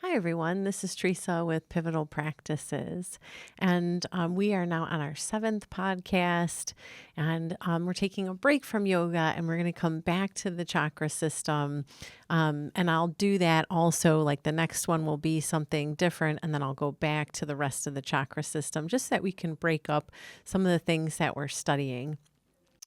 Hi, everyone. This is Teresa with Pivotal Practices. And we are now on our seventh podcast. And we're taking a break from yoga and we're going to come back to the chakra system. And I'll do that also. Like the next one will be something different. And then I'll go back to the rest of the chakra system just so that we can break up some of the things that we're studying.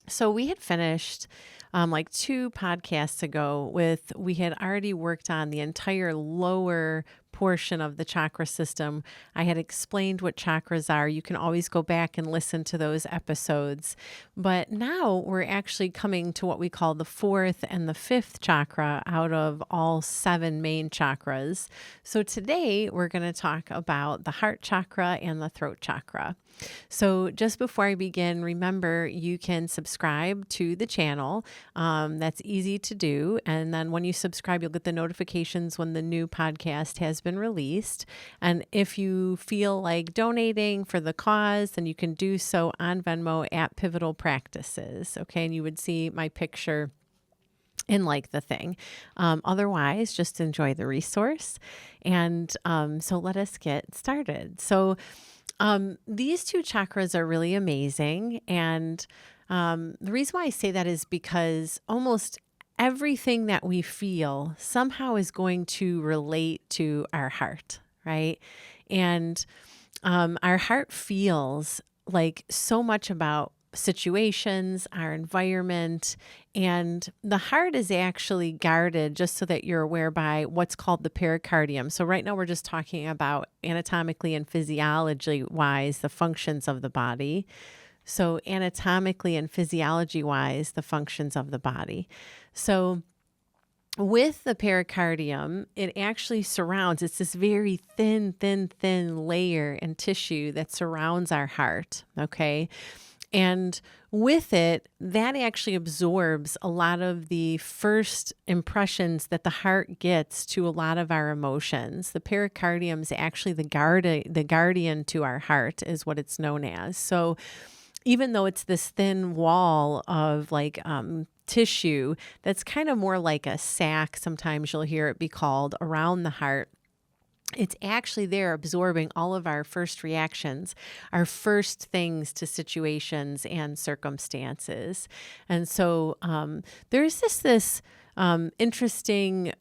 So we had finished like two podcasts ago we had already worked on the entire lower portion of the chakra system. I had explained what chakras are. You can always go back and listen to those episodes. But now we're actually coming to what we call the fourth and the fifth chakra out of all seven main chakras. So today we're going to talk about the heart chakra and the throat chakra. So just before I begin, remember you can subscribe to the channel. That's easy to do. And then when you subscribe, you'll get the notifications when the new podcast has been released. And if you feel like donating for the cause, then you can do so on Venmo at Pivotal Practices. Okay. And you would see my picture in like the thing. Otherwise, just enjoy the resource. And so let us get started. So these two chakras are really amazing. And the reason why I say that is because almost everything that we feel somehow is going to relate to our heart, right? And our heart feels like so much about situations, our environment, and the heart is actually guarded, just so that you're aware, by what's called the pericardium. So right now we're just talking about anatomically and physiology wise the functions of the body. So anatomically and physiology wise the functions of the body. So with the pericardium, it actually surrounds, it's this very thin layer and tissue that surrounds our heart, okay? And with it, that actually absorbs a lot of the first impressions that the heart gets to a lot of our emotions. The pericardium is actually the guardian to our heart, is what it's known as. So even though it's this thin wall of tissue that's kind of more like a sac, sometimes you'll hear it be called, around the heart, it's actually there absorbing all of our first reactions, our first things to situations and circumstances. And so there's this interesting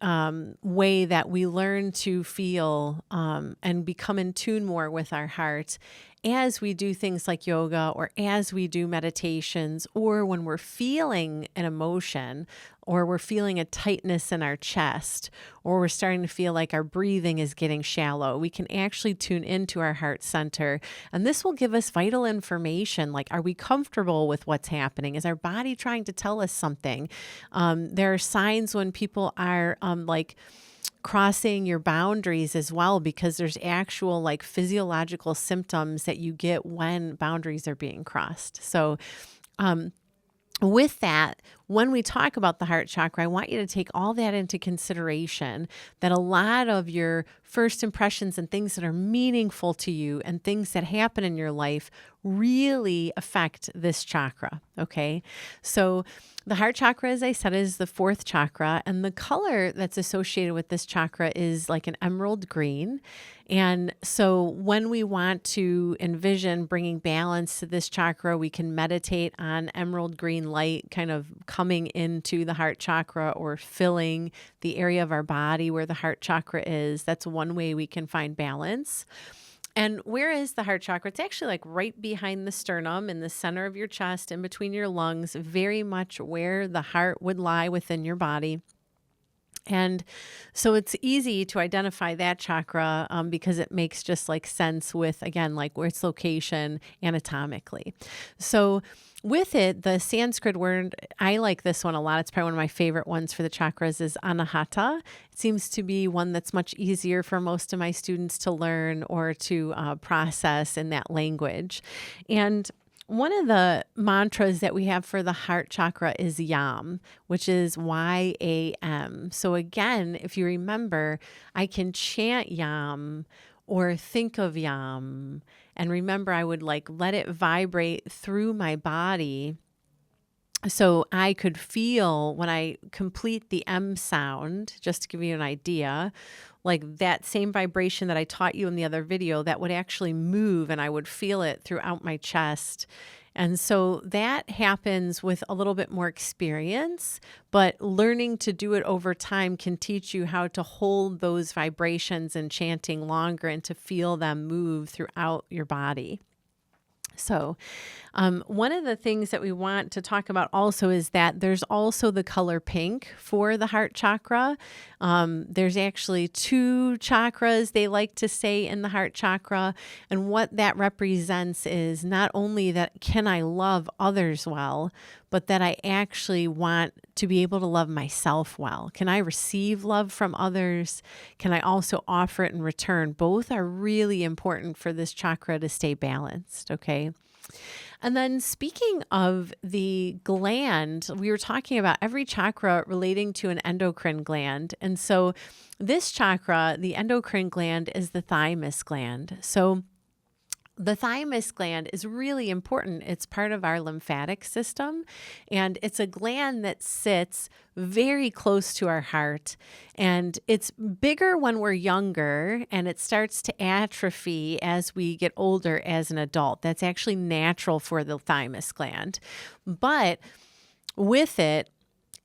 way that we learn to feel and become in tune more with our heart as we do things like yoga, or as we do meditations, or when we're feeling an emotion, or we're feeling a tightness in our chest, or we're starting to feel like our breathing is getting shallow. We can actually tune into our heart center, and this will give us vital information. Like, are we comfortable with what's happening? Is our body trying to tell us something? There are signs when people are crossing your boundaries as well, because there's actual physiological symptoms that you get when boundaries are being crossed. So with that, when we talk about the heart chakra, I want you to take all that into consideration, that a lot of your first impressions and things that are meaningful to you and things that happen in your life really affect this chakra, okay? So the heart chakra, as I said, is the fourth chakra, and the color that's associated with this chakra is like an emerald green. And so when we want to envision bringing balance to this chakra, we can meditate on emerald green light kind of coming into the heart chakra, or filling the area of our body where the heart chakra is. That's one way we can find balance. And where is the heart chakra? It's actually like right behind the sternum, in the center of your chest, in between your lungs, very much where the heart would lie within your body. And so it's easy to identify that chakra because it makes just sense with, again, where its location anatomically. So with it, the Sanskrit word, I like this one a lot. It's probably one of my favorite ones for the chakras, is anahata. It seems to be one that's much easier for most of my students to learn or to process in that language. And one of the mantras that we have for the heart chakra is YAM, which is YAM. So again, if you remember, I can chant YAM or think of YAM. And remember, I would let it vibrate through my body, so I could feel when I complete the M sound, just to give you an idea, like that same vibration that I taught you in the other video, that would actually move and I would feel it throughout my chest. And so that happens with a little bit more experience, but learning to do it over time can teach you how to hold those vibrations and chanting longer and to feel them move throughout your body. So one of the things that we want to talk about also is that there's also the color pink for the heart chakra. There's actually 2 chakras, they like to say, in the heart chakra. And what that represents is not only that can I love others well, but that I actually want to be able to love myself well. Can I receive love from others? Can I also offer it in return? Both are really important for this chakra to stay balanced, okay? And then speaking of the gland, we were talking about every chakra relating to an endocrine gland. And so this chakra, the endocrine gland, is the thymus gland. So the thymus gland is really important. It's part of our lymphatic system, and it's a gland that sits very close to our heart. And it's bigger when we're younger, and it starts to atrophy as we get older as an adult. That's actually natural for the thymus gland. But with it,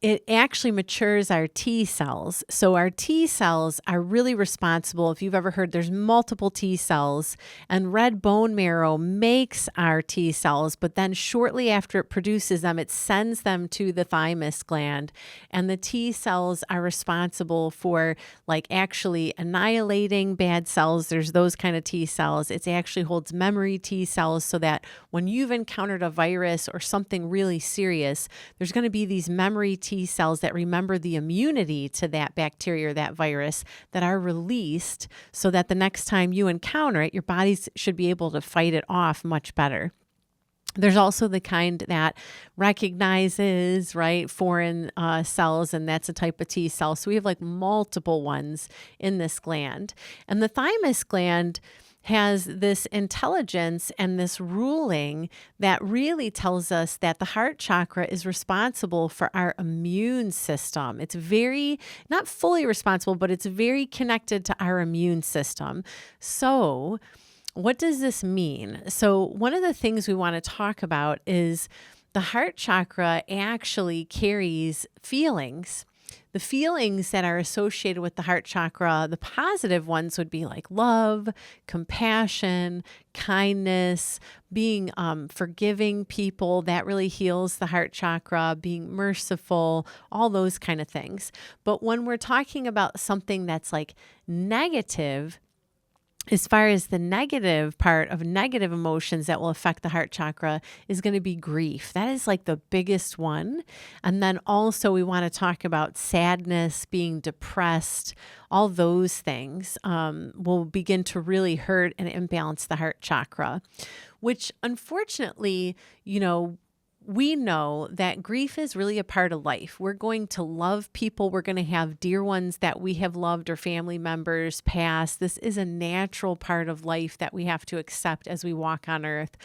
it actually matures our T cells. So our T cells are really responsible. If you've ever heard, there's multiple T cells, and red bone marrow makes our T cells, but then shortly after it produces them, it sends them to the thymus gland. And the T cells are responsible for like actually annihilating bad cells. There's those kind of T cells. It actually holds memory T cells so that when you've encountered a virus or something really serious, there's going to be these memory T cells that remember the immunity to that bacteria or that virus that are released so that the next time you encounter it, your body should be able to fight it off much better. There's also the kind that recognizes, right, foreign cells, and that's a type of T cell. So we have like multiple ones in this gland. And the thymus gland has this intelligence and this ruling that really tells us that the heart chakra is responsible for our immune system. It's very, not fully responsible, but it's very connected to our immune system. So what does this mean? So one of the things we want to talk about is the heart chakra actually carries feelings. The feelings that are associated with the heart chakra, the positive ones would be like love, compassion, kindness, being forgiving people. That really heals the heart chakra, being merciful, all those kind of things. But when we're talking about something that's like negative, as far as the negative part of negative emotions that will affect the heart chakra is going to be grief. That is like the biggest one. And then also we want to talk about sadness, being depressed, all those things will begin to really hurt and imbalance the heart chakra, which unfortunately, we know that grief is really a part of life. We're going to love people. We're going to have dear ones that we have loved or family members pass. This is a natural part of life that we have to accept as we walk on earth.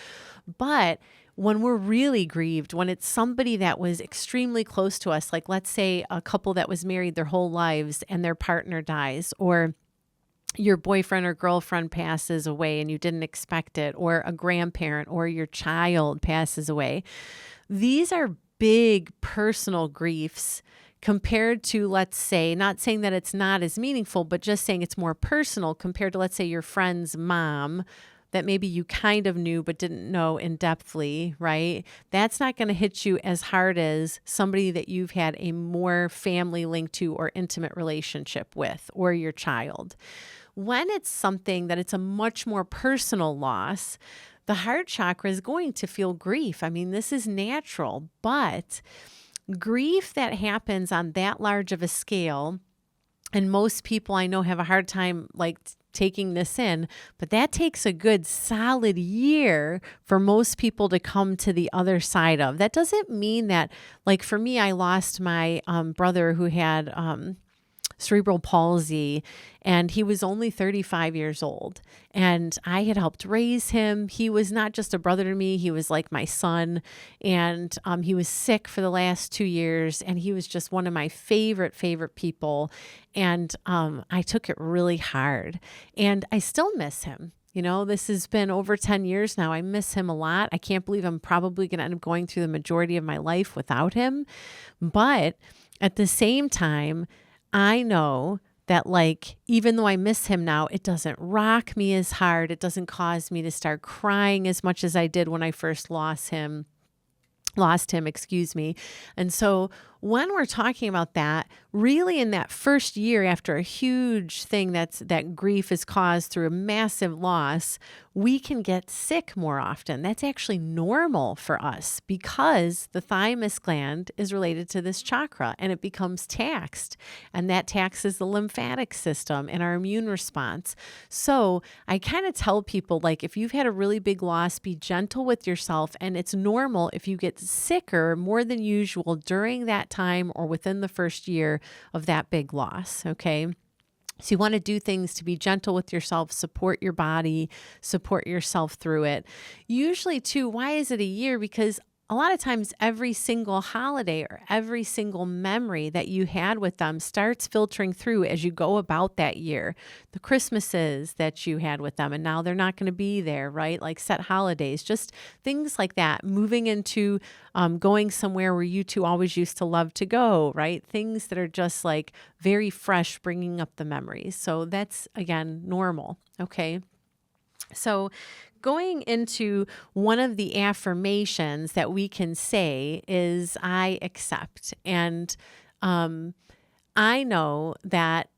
But when we're really grieved, when it's somebody that was extremely close to us, like let's say a couple that was married their whole lives and their partner dies, or your boyfriend or girlfriend passes away and you didn't expect it, or a grandparent or your child passes away. These are big personal griefs compared to, let's say, not saying that it's not as meaningful, but just saying it's more personal compared to, let's say, your friend's mom that maybe you kind of knew but didn't know in depthly, right? That's not going to hit you as hard as somebody that you've had a more family link to or intimate relationship with, or your child. When it's something that it's a much more personal loss, the heart chakra is going to feel grief. I mean, this is natural, but grief that happens on that large of a scale, and most people I know have a hard time like taking this in, but that takes a good solid year for most people to come to the other side of. That doesn't mean that, like for me, I lost my brother who had cerebral palsy, and he was only 35 years old. And I had helped raise him. He was not just a brother to me, he was like my son. And he was sick for the last 2 years, and he was just one of my favorite people. And I took it really hard, and I still miss him. You know, this has been over 10 years now. I miss him a lot. I can't believe I'm probably going to end up going through the majority of my life without him. But at the same time, I know that, like, even though I miss him now, it doesn't rock me as hard. It doesn't cause me to start crying as much as I did when I first lost him, excuse me. And so when we're talking about that, really in that first year after a huge thing that grief is caused through a massive loss, we can get sick more often. That's actually normal for us because the thymus gland is related to this chakra and it becomes taxed, and that taxes the lymphatic system and our immune response. So I kind of tell people, like, if you've had a really big loss, be gentle with yourself, and it's normal if you get sicker more than usual during that time or within the first year of that big loss, okay? So you want to do things to be gentle with yourself, support your body, support yourself through it. Usually too, why is it a year? Because a lot of times every single holiday or every single memory that you had with them starts filtering through as you go about that year. The Christmases that you had with them, and now they're not going to be there, right? Like set holidays, just things like that. Moving into going somewhere where you two always used to love to go, right? Things that are just like very fresh, bringing up the memories. So that's, again, normal, okay? So going into one of the affirmations that we can say is, I accept. And I know that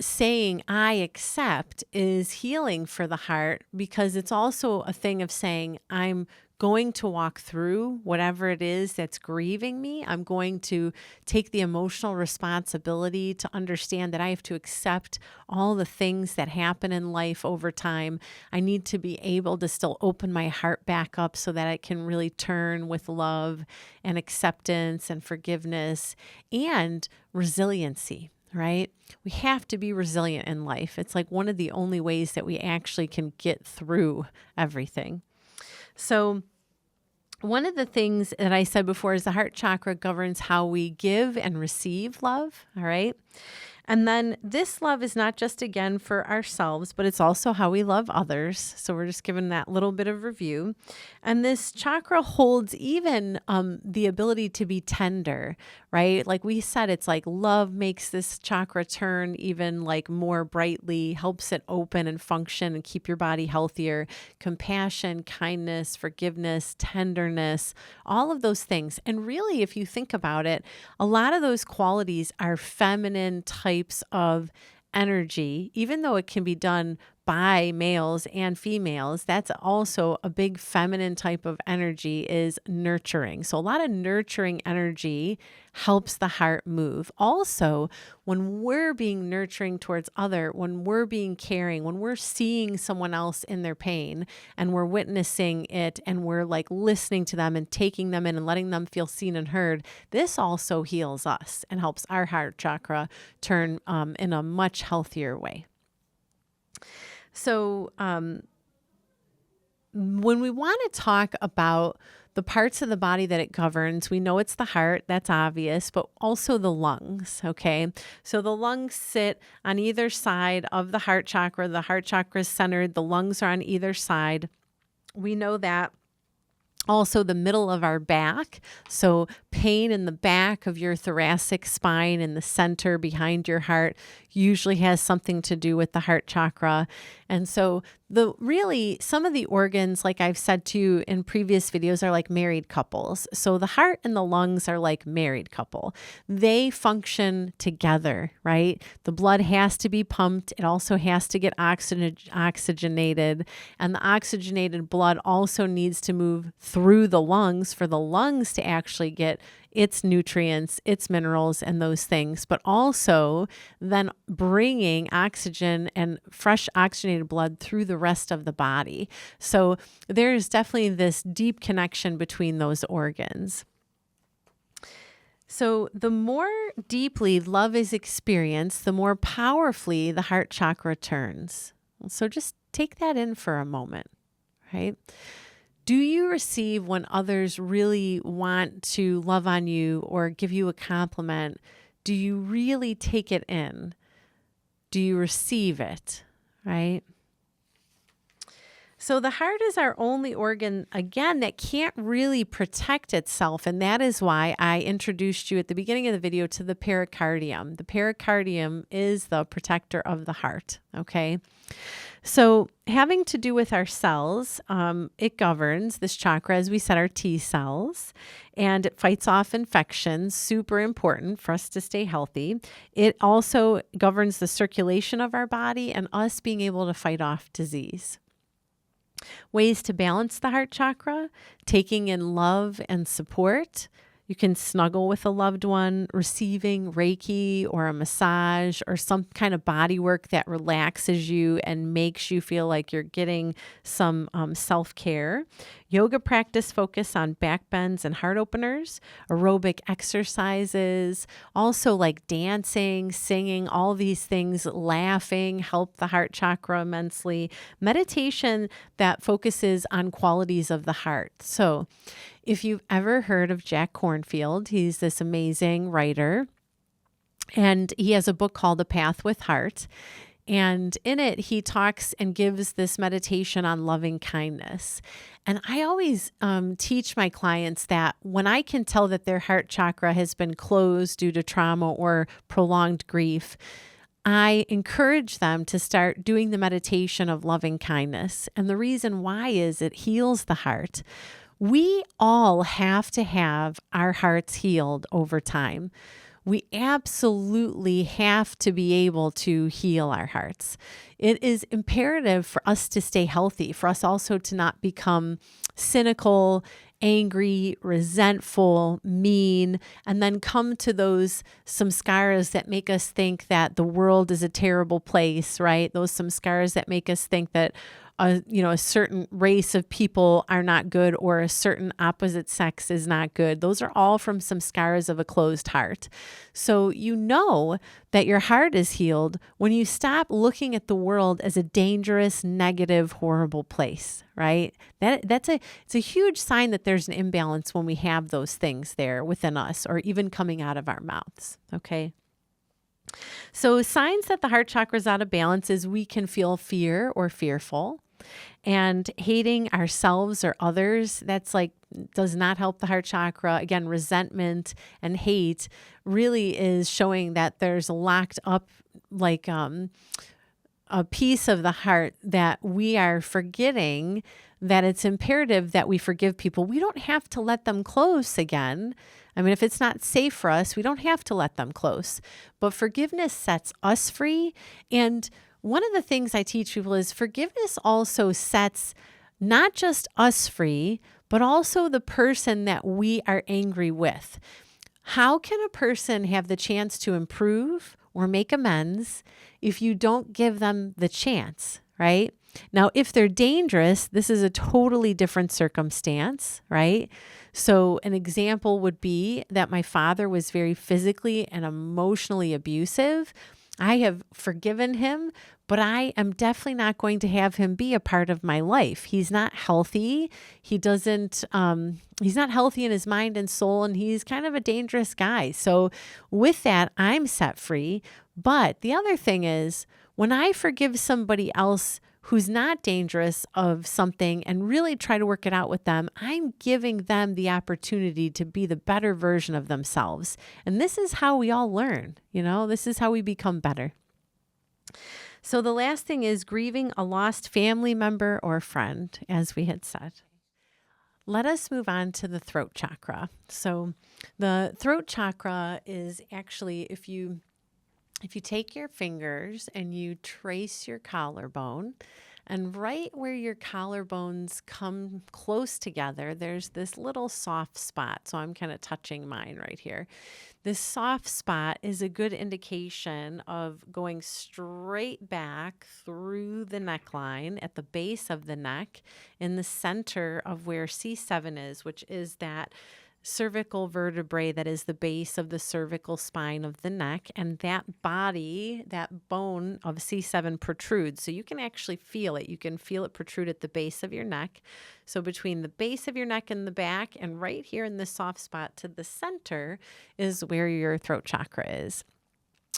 saying I accept is healing for the heart, because it's also a thing of saying I'm going to walk through whatever it is that's grieving me. I'm going to take the emotional responsibility to understand that I have to accept all the things that happen in life over time. I need to be able to still open my heart back up so that I can really turn with love and acceptance and forgiveness and resiliency. Right? We have to be resilient in life. It's like one of the only ways that we actually can get through everything. So one of the things that I said before is the heart chakra governs how we give and receive love. All right. And then this love is not just, again, for ourselves, but it's also how we love others. So we're just giving that little bit of review. And this chakra holds even the ability to be tender, right? Like we said, it's like love makes this chakra turn even like more brightly, helps it open and function and keep your body healthier. Compassion, kindness, forgiveness, tenderness, all of those things. And really, if you think about it, a lot of those qualities are feminine types of energy, even though it can be done by males and females. That's also a big feminine type of energy, is nurturing. So a lot of nurturing energy helps the heart move. Also, when we're being nurturing towards when we're being caring, when we're seeing someone else in their pain and we're witnessing it and we're like listening to them and taking them in and letting them feel seen and heard, this also heals us and helps our heart chakra turn in a much healthier way. So when we want to talk about the parts of the body that it governs, we know it's the heart, that's obvious, but also the lungs, okay? So the lungs sit on either side of the heart chakra. The heart chakra is centered, the lungs are on either side. We know that. Also the middle of our back, so pain in the back of your thoracic spine in the center behind your heart usually has something to do with the heart chakra. And so some of the organs, like I've said to you in previous videos, are like married couples. So the heart and the lungs are like married couple. They function together, right? The blood has to be pumped. It also has to get oxygenated. And the oxygenated blood also needs to move through the lungs for the lungs to actually get its nutrients, its minerals, and those things, but also then bringing oxygen and fresh oxygenated blood through the rest of the body. So there's definitely this deep connection between those organs. So, the more deeply love is experienced, the more powerfully the heart chakra turns. So, just take that in for a moment, right? Do you receive when others really want to love on you or give you a compliment? Do you really take it in? Do you receive it, right? So the heart is our only organ, again, that can't really protect itself. And that is why I introduced you at the beginning of the video to the pericardium. The pericardium is the protector of the heart, okay? So having to do with our cells, it governs this chakra, as we said, our T cells, and it fights off infections, super important for us to stay healthy. It also governs the circulation of our body and us being able to fight off disease. Ways to balance the heart chakra: taking in love and support. You can snuggle with a loved one, receiving Reiki or a massage or some kind of body work that relaxes you and makes you feel like you're getting some self-care. Yoga practice focus on back bends and heart openers. Aerobic exercises, also like dancing, singing, all these things, laughing, help the heart chakra immensely. Meditation that focuses on qualities of the heart. So if you've ever heard of Jack Kornfield, he's this amazing writer, and he has a book called The Path with Heart. And in it, he talks and gives this meditation on loving kindness. And I always teach my clients that when I can tell that their heart chakra has been closed due to trauma or prolonged grief, I encourage them to start doing the meditation of loving kindness. And the reason why is it heals the heart. We all have to have our hearts healed over time. We absolutely have to be able to heal our hearts. It is imperative for us to stay healthy, for us also to not become cynical, angry, resentful, mean, and then come to those samskaras that make us think that the world is a terrible place, right? Those samskaras that make us think that a certain race of people are not good or a certain opposite sex is not good. Those are all from some scars of a closed heart. So you know that your heart is healed when you stop looking at the world as a dangerous, negative, horrible place, right? It's a huge sign that there's an imbalance when we have those things there within us or even coming out of our mouths, okay? So signs that the heart chakra is out of balance is we can feel fear or fearful, and hating ourselves or others. That's like, does not help the heart chakra. Again, resentment and hate really is showing that there's locked up like a piece of the heart that we are forgetting, that it's imperative that we forgive people. We don't have to let them close again. I mean, if it's not safe for us, we don't have to let them close. But forgiveness sets us free. And one of the things I teach people is forgiveness also sets not just us free, but also the person that we are angry with. How can a person have the chance to improve or make amends if you don't give them the chance, right? Now, if they're dangerous, this is a totally different circumstance, right? So an example would be that my father was very physically and emotionally abusive. I have forgiven him, but I am definitely not going to have him be a part of my life. He's not healthy. He's not healthy in his mind and soul, and he's kind of a dangerous guy. So with that, I'm set free. But the other thing is, when I forgive somebody else who's not dangerous of something and really try to work it out with them, I'm giving them the opportunity to be the better version of themselves. And this is how we all learn, this is how we become better. So the last thing is grieving a lost family member or friend, as we had said. Let us move on to the throat chakra. So the throat chakra is actually, if you take your fingers and you trace your collarbone, and right where your collarbones come close together, there's this little soft spot. So I'm kind of touching mine right here. This soft spot is a good indication of going straight back through the neckline at the base of the neck in the center of where C7 is, which is that cervical vertebrae that is the base of the cervical spine of the neck, and that body, that bone of C7 protrudes. So you can actually feel it. You can feel it protrude at the base of your neck. So between the base of your neck and the back, and right here in the soft spot to the center is where your throat chakra is.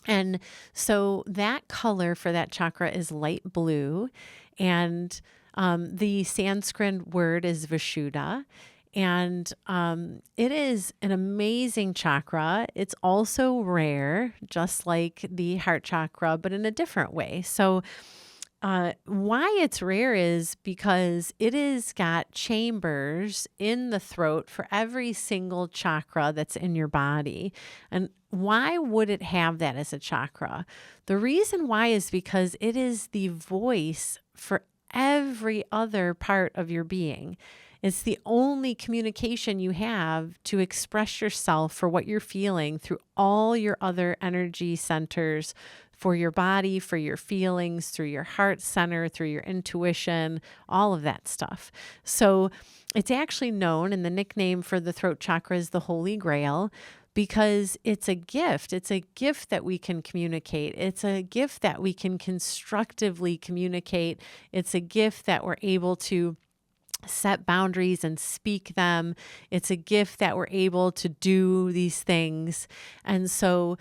And so that color for that chakra is light blue, and the Sanskrit word is Vishuddha. And it is an amazing chakra. It's also rare, just like the heart chakra, but in a different way. So why it's rare is because it has got chambers in the throat for every single chakra that's in your body. And why would it have that as a chakra? The reason why is because it is the voice for every other part of your being. It's the only communication you have to express yourself for what you're feeling through all your other energy centers for your body, for your feelings, through your heart center, through your intuition, all of that stuff. So it's actually known, and the nickname for the throat chakra is the Holy Grail, because it's a gift. It's a gift that we can communicate. It's a gift that we can constructively communicate. It's a gift that we're able to set boundaries and speak them. It's a gift that we're able to do these things. And so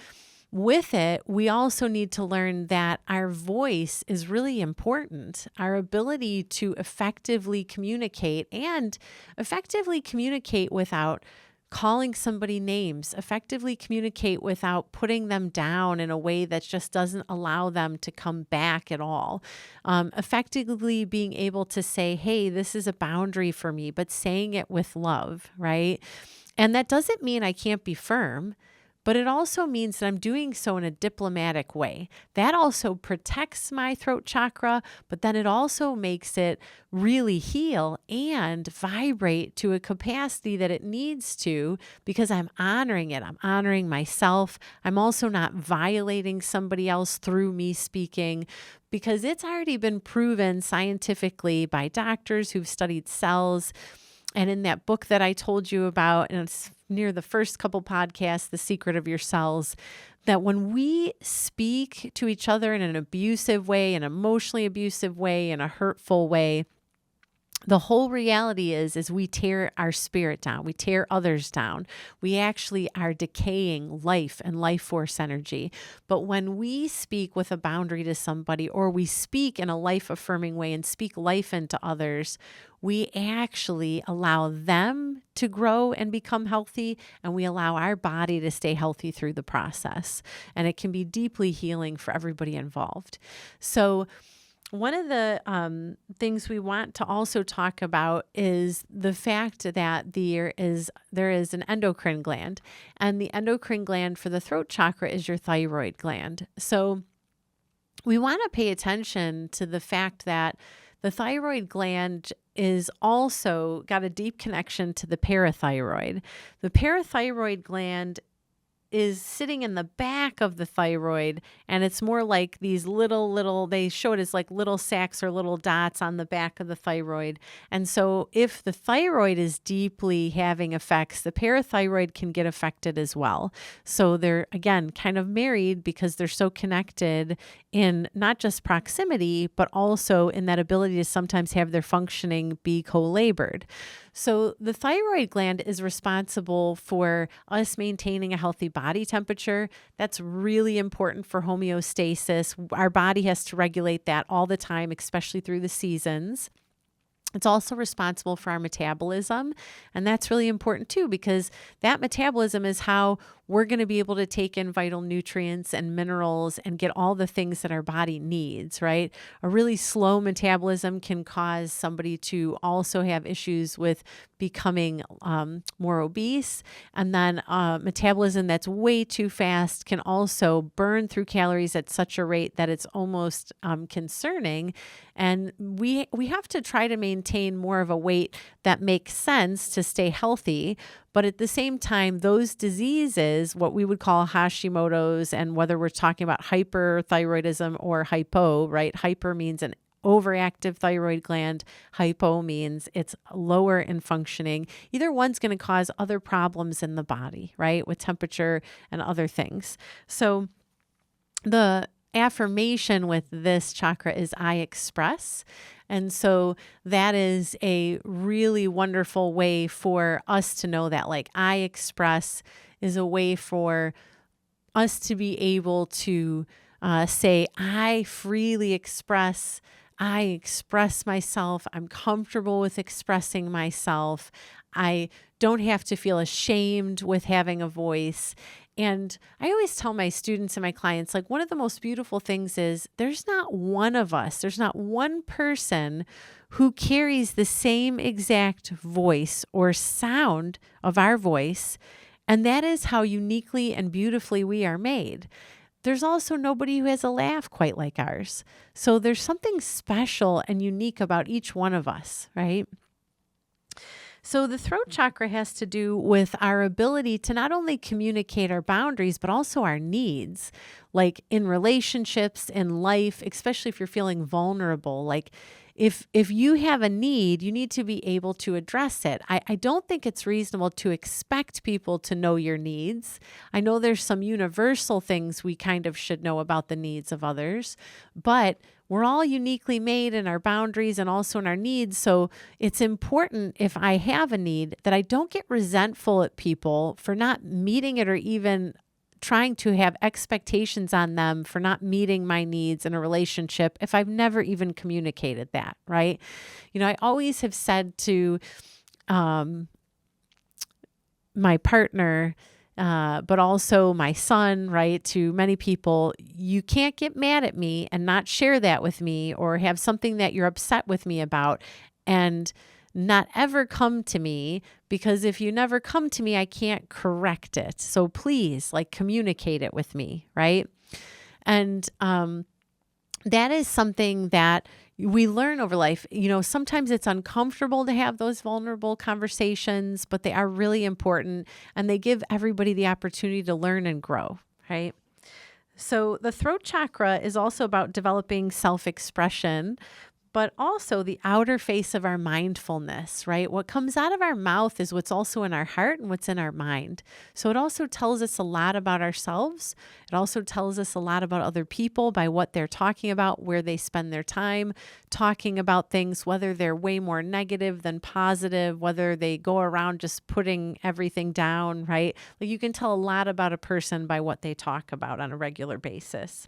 with it, we also need to learn that our voice is really important. Our ability to effectively communicate and effectively communicate without calling somebody names, effectively communicate without putting them down in a way that just doesn't allow them to come back at all. Effectively being able to say, hey, this is a boundary for me, but saying it with love, right? And that doesn't mean I can't be firm, but it also means that I'm doing so in a diplomatic way. That also protects my throat chakra, but then it also makes it really heal and vibrate to a capacity that it needs to, because I'm honoring it. I'm honoring myself. I'm also not violating somebody else through me speaking, because it's already been proven scientifically by doctors who've studied cells. And in that book that I told you about, and it's near the first couple podcasts, The Secret of Your Cells, that when we speak to each other in an abusive way, an emotionally abusive way, in a hurtful way, the whole reality is we tear our spirit down. We tear others down. We actually are decaying life and life force energy. But when we speak with a boundary to somebody, or we speak in a life affirming way and speak life into others, we actually allow them to grow and become healthy, and we allow our body to stay healthy through the process. And it can be deeply healing for everybody involved. So one of the things we want to also talk about is the fact that there is an endocrine gland, and the endocrine gland for the throat chakra is your thyroid gland. So we want to pay attention to the fact that the thyroid gland is also got a deep connection to the parathyroid. The parathyroid gland is sitting in the back of the thyroid, and it's more like these little, they show it as like little sacs or little dots on the back of the thyroid. And so if the thyroid is deeply having effects, the parathyroid can get affected as well. So they're, again, kind of married because they're so connected in not just proximity, but also in that ability to sometimes have their functioning be co-labored. So the thyroid gland is responsible for us maintaining a healthy body temperature. That's really important for homeostasis. Our body has to regulate that all the time, especially through the seasons. It's also responsible for our metabolism, and that's really important too, because that metabolism is how we're going to be able to take in vital nutrients and minerals and get all the things that our body needs, right? A really slow metabolism can cause somebody to also have issues with becoming more obese. And then metabolism that's way too fast can also burn through calories at such a rate that it's almost concerning. And we have to try to maintain more of a weight that makes sense to stay healthy. But at the same time, those diseases, what we would call Hashimoto's, and whether we're talking about hyperthyroidism or hypo, right? Hyper means an overactive thyroid gland. Hypo means it's lower in functioning. Either one's going to cause other problems in the body, right? With temperature and other things. So the affirmation with this chakra is I express. And so that is a really wonderful way for us to know that, like, I express is a way for us to be able to say, I freely express. I express myself. I'm comfortable with expressing myself. I don't have to feel ashamed with having a voice. And I always tell my students and my clients, like, one of the most beautiful things is there's not one of us, there's not one person who carries the same exact voice or sound of our voice. And that is how uniquely and beautifully we are made. There's also nobody who has a laugh quite like ours. So there's something special and unique about each one of us, right? So the throat chakra has to do with our ability to not only communicate our boundaries, but also our needs, like in relationships, in life, especially if you're feeling vulnerable. Like if you have a need, you need to be able to address it. I don't think it's reasonable to expect people to know your needs. I know there's some universal things we kind of should know about the needs of others, but we're all uniquely made in our boundaries and also in our needs. So it's important, if I have a need, that I don't get resentful at people for not meeting it, or even trying to have expectations on them for not meeting my needs in a relationship if I've never even communicated that, right? I always have said to my partner, but also my son, right, to many people, you can't get mad at me and not share that with me, or have something that you're upset with me about and not ever come to me, because if you never come to me, I can't correct it. So please, like, communicate it with me, right? And that is something that we learn over life. Sometimes it's uncomfortable to have those vulnerable conversations, but they are really important, and they give everybody the opportunity to learn and grow, right? So the throat chakra is also about developing self-expression, but also the outer face of our mindfulness, right? What comes out of our mouth is what's also in our heart and what's in our mind. So it also tells us a lot about ourselves. It also tells us a lot about other people by what they're talking about, where they spend their time talking about things, whether they're way more negative than positive, whether they go around just putting everything down, right? Like, you can tell a lot about a person by what they talk about on a regular basis.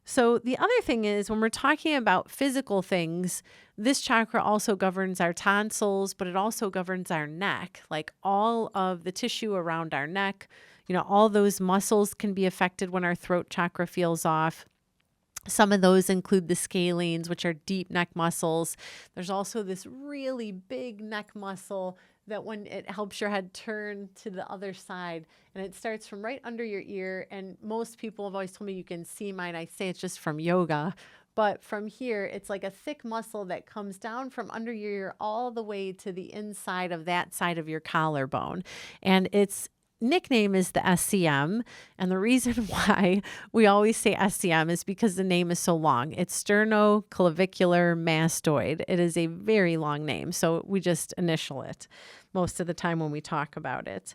So the other thing is, when we're talking about physical things, this chakra also governs our tonsils, but it also governs our neck, like all of the tissue around our neck. All those muscles can be affected when our throat chakra feels off. Some of those include the scalenes, which are deep neck muscles. There's also this really big neck muscle that when it helps your head turn to the other side, and it starts from right under your ear. And most people have always told me you can see mine. I say it's just from yoga, but from here, it's like a thick muscle that comes down from under your ear all the way to the inside of that side of your collarbone. And its nickname is the SCM. And the reason why we always say SCM is because the name is so long. It's sternoclavicular mastoid. It is a very long name, so we just initial it most of the time when we talk about it.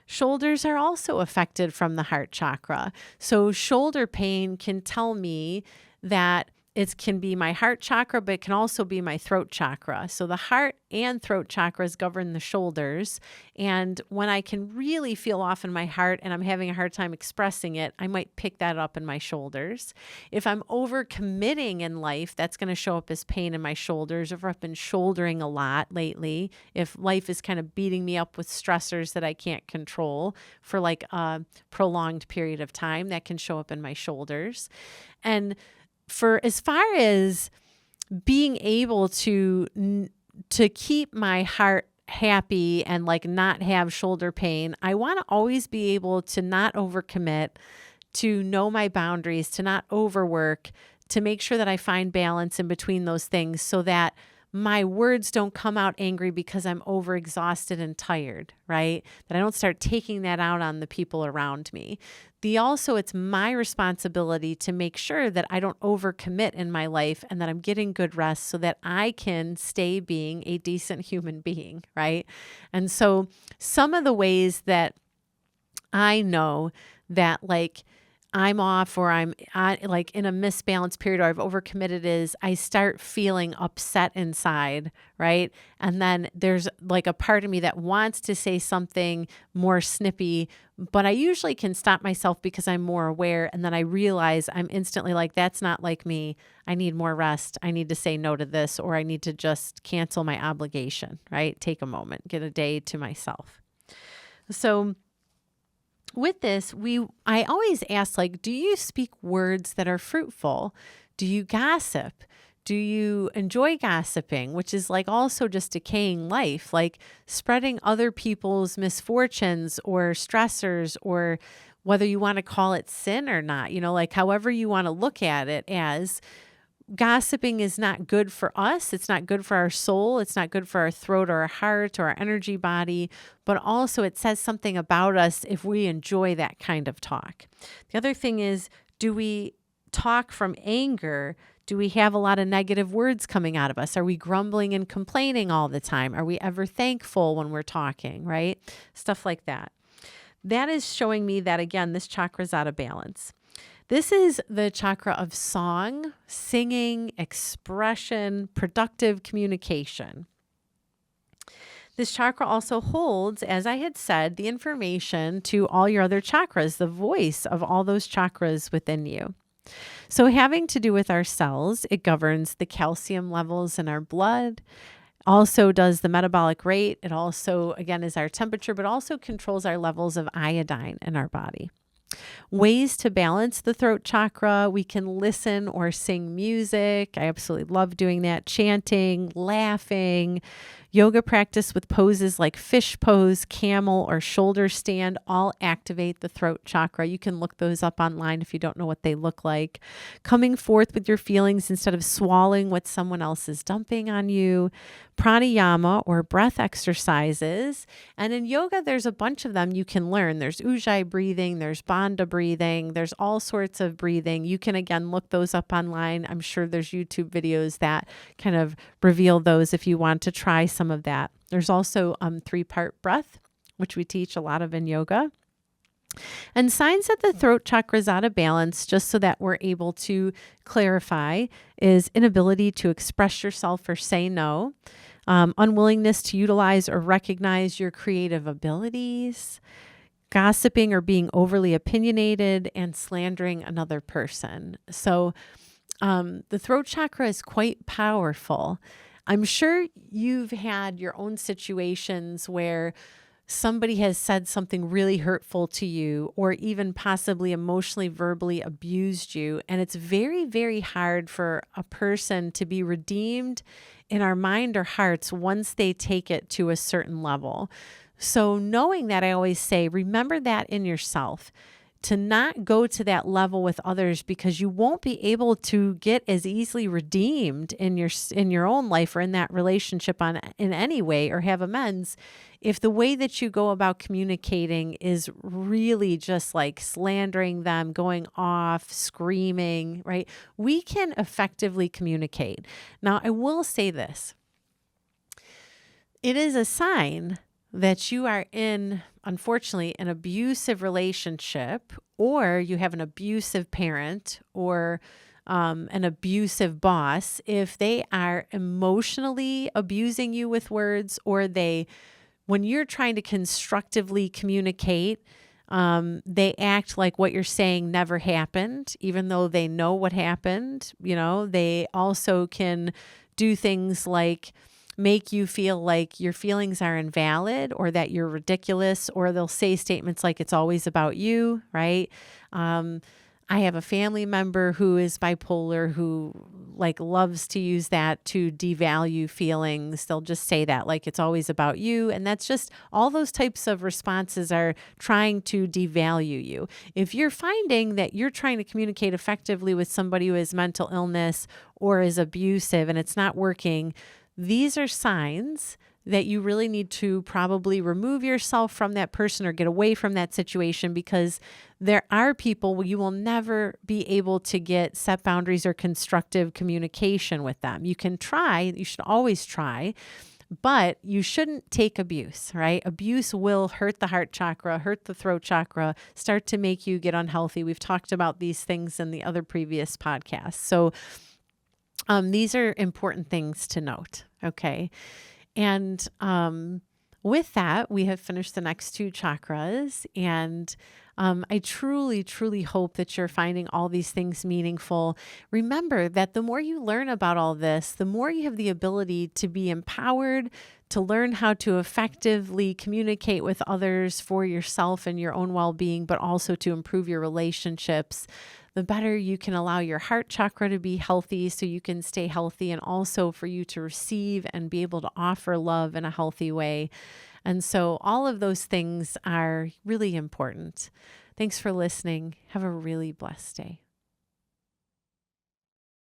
Shoulders are also affected from the heart chakra. So shoulder pain can tell me that it can be my heart chakra, but it can also be my throat chakra. So the heart and throat chakras govern the shoulders. And when I can really feel off in my heart and I'm having a hard time expressing it, I might pick that up in my shoulders. If I'm overcommitting in life, that's going to show up as pain in my shoulders. If I've been shouldering a lot lately, if life is kind of beating me up with stressors that I can't control for like a prolonged period of time, that can show up in my shoulders. And for as far as being able to keep my heart happy and like not have shoulder pain, I want to always be able to not overcommit, to know my boundaries, to not overwork, to make sure that I find balance in between those things, so that my words don't come out angry because I'm overexhausted and tired, right? That I don't start taking that out on the people around me. it's my responsibility to make sure that I don't overcommit in my life and that I'm getting good rest so that I can stay being a decent human being, right? And so some of the ways that I know that like I'm off or I'm like in a misbalanced period or I've overcommitted is I start feeling upset inside, right? And then there's like a part of me that wants to say something more snippy, but I usually can stop myself because I'm more aware. And then I realize I'm instantly like, that's not like me. I need more rest. I need to say no to this, or I need to just cancel my obligation, right? Take a moment, get a day to myself. So with this, I always ask, like, do you speak words that are fruitful? Do you gossip? Do you enjoy gossiping, which is like also just decaying life, like spreading other people's misfortunes or stressors, or whether you want to call it sin or not, like however you want to look at it as. Gossiping is not good for us. It's not good for our soul. It's not good for our throat or our heart or our energy body, but also it says something about us if we enjoy that kind of talk. The other thing is, do we talk from anger? Do we have a lot of negative words coming out of us? Are we grumbling and complaining all the time? Are we ever thankful when we're talking, right? Stuff like that. That is showing me that, again, this chakra is out of balance. This is the chakra of song, singing, expression, productive communication. This chakra also holds, as I had said, the information to all your other chakras, the voice of all those chakras within you. So having to do with our cells, it governs the calcium levels in our blood, also does the metabolic rate. It also, again, is our temperature, but also controls our levels of iodine in our body. Ways to balance the throat chakra: we can listen or sing music. I absolutely love doing that. Chanting, laughing, yoga practice with poses like fish pose, camel, or shoulder stand all activate the throat chakra. You can look those up online if you don't know what they look like. Coming forth with your feelings instead of swallowing what someone else is dumping on you. Pranayama, or breath exercises. And in yoga, there's a bunch of them you can learn. There's Ujjayi breathing, there's Bandha breathing, there's all sorts of breathing. You can, again, look those up online. I'm sure there's YouTube videos that kind of reveal those if you want to try some of that. There's also 3-part breath, which we teach a lot of in yoga. And signs that the throat chakra is out of balance, just so that we're able to clarify, is inability to express yourself or say no, unwillingness to utilize or recognize your creative abilities, gossiping or being overly opinionated, and slandering another person. So the throat chakra is quite powerful. I'm sure you've had your own situations where somebody has said something really hurtful to you, or even possibly emotionally, verbally abused you. And it's very, very hard for a person to be redeemed in our mind or hearts once they take it to a certain level. So knowing that, I always say, remember that in yourself, to not go to that level with others, because you won't be able to get as easily redeemed in your own life or in that relationship in any way, or have amends, if the way that you go about communicating is really just like slandering them, going off, screaming, right? We can effectively communicate. Now, I will say this. It is a sign that you are in, unfortunately, an abusive relationship, or you have an abusive parent, or an abusive boss, if they are emotionally abusing you with words, or when you're trying to constructively communicate, they act like what you're saying never happened, even though they know what happened. They also can do things like make you feel like your feelings are invalid, or that you're ridiculous, or they'll say statements like it's always about you, right? I have a family member who is bipolar who loves to use that to devalue feelings. They'll just say that like it's always about you. And that's just, all those types of responses are trying to devalue you. If you're finding that you're trying to communicate effectively with somebody who has mental illness or is abusive and it's not working, these are signs that you really need to probably remove yourself from that person or get away from that situation, because there are people where you will never be able to get set boundaries or constructive communication with them. You can try, you should always try, but you shouldn't take abuse, right? Abuse will hurt the heart chakra, hurt the throat chakra, start to make you get unhealthy. We've talked about these things in the other previous podcasts. So these are important things to note, okay? And with that, we have finished the next two chakras. And I truly, truly hope that you're finding all these things meaningful. Remember that the more you learn about all this, the more you have the ability to be empowered, to learn how to effectively communicate with others for yourself and your own well-being, but also to improve your relationships. The better you can allow your heart chakra to be healthy so you can stay healthy, and also for you to receive and be able to offer love in a healthy way. And so all of those things are really important. Thanks for listening. Have a really blessed day.